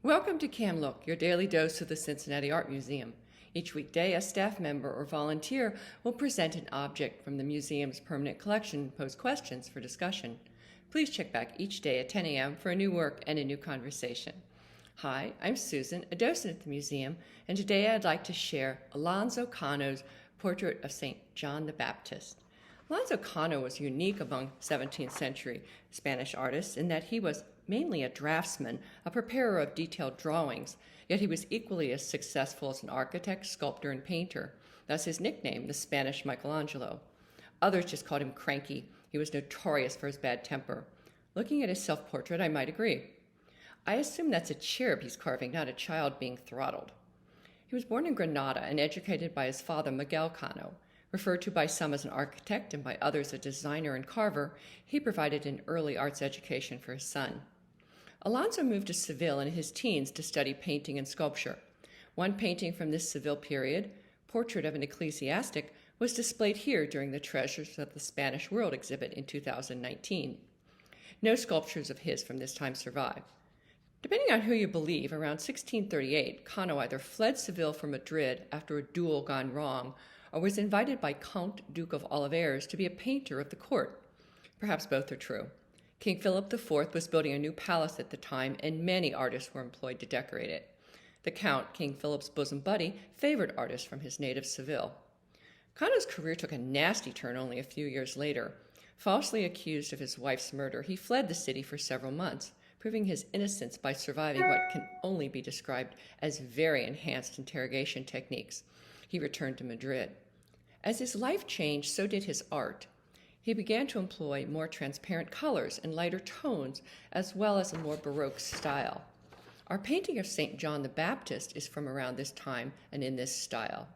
Welcome to Cam Look, your daily dose of the Cincinnati Art Museum. Each weekday, a staff member or volunteer will present an object from the museum's permanent collection and pose questions for discussion. Please check back each day at 10 a.m. for a new work and a new conversation. Hi, I'm Susan, a docent at the museum, and today I'd like to share Alonso Cano's portrait of St. John the Baptist. Alonso Cano was unique among 17th century Spanish artists in that he was mainly a draftsman, a preparer of detailed drawings, yet he was equally as successful as an architect, sculptor, and painter. Thus his nickname, the Spanish Michelangelo. Others just called him cranky. He was notorious for his bad temper. Looking at his self-portrait, I might agree. I assume that's a cherub he's carving, not a child being throttled. He was born in Granada and educated by his father, Miguel Cano. Referred to by some as an architect and by others a designer and carver, he provided an early arts education for his son. Alonso moved to Seville in his teens to study painting and sculpture. One painting from this Seville period, Portrait of an Ecclesiastic, was displayed here during the Treasures of the Spanish World exhibit in 2019. No sculptures of his from this time survive. Depending on who you believe, around 1638, Cano either fled Seville for Madrid after a duel gone wrong, or was invited by Count Duke of Olivares to be a painter of the court. Perhaps both are true. King Philip IV was building a new palace at the time, and many artists were employed to decorate it. The Count, King Philip's bosom buddy, favored artists from his native Seville. Cano's career took a nasty turn only a few years later. Falsely accused of his wife's murder, he fled the city for several months, proving his innocence by surviving what can only be described as very enhanced interrogation techniques. He returned to Madrid. As his life changed, so did his art. He began to employ more transparent colors and lighter tones, as well as a more Baroque style. Our painting of St. John the Baptist is from around this time and in this style.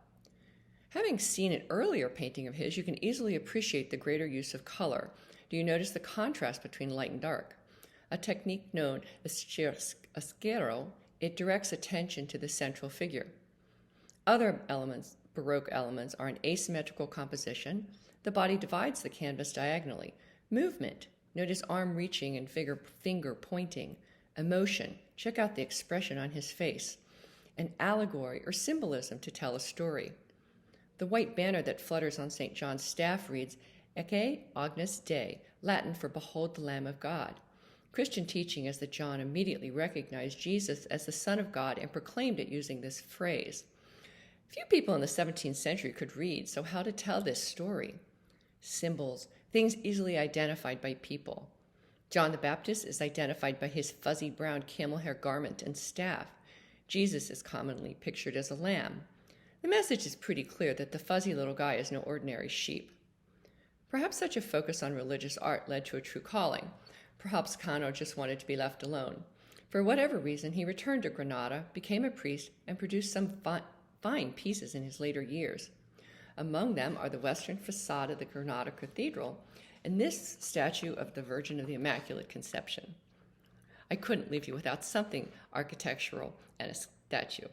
Having seen an earlier painting of his, you can easily appreciate the greater use of color. Do you notice the contrast between light and dark? A technique known as chiaroscuro, it directs attention to the central figure. Other elements, Baroque elements, are an asymmetrical composition. The body divides the canvas diagonally. Movement, notice arm reaching and finger pointing. Emotion, check out the expression on his face. An allegory or symbolism to tell a story. The white banner that flutters on St. John's staff reads, Ecce Agnus Dei, Latin for Behold the Lamb of God. Christian teaching is that John immediately recognized Jesus as the Son of God and proclaimed it using this phrase. Few people in the 17th century could read, so how to tell this story? Symbols, things easily identified by people. John the Baptist is identified by his fuzzy brown camel hair garment and staff. Jesus is commonly pictured as a lamb. The message is pretty clear that the fuzzy little guy is no ordinary sheep. Perhaps such a focus on religious art led to a true calling. Perhaps Cano just wanted to be left alone. For whatever reason, he returned to Granada, became a priest, and produced some fine pieces in his later years. Among them are the western facade of the Granada Cathedral and this statue of the Virgin of the Immaculate Conception. I couldn't leave you without something architectural and a statue.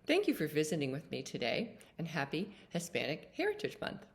Thank you for visiting with me today, and happy Hispanic Heritage Month.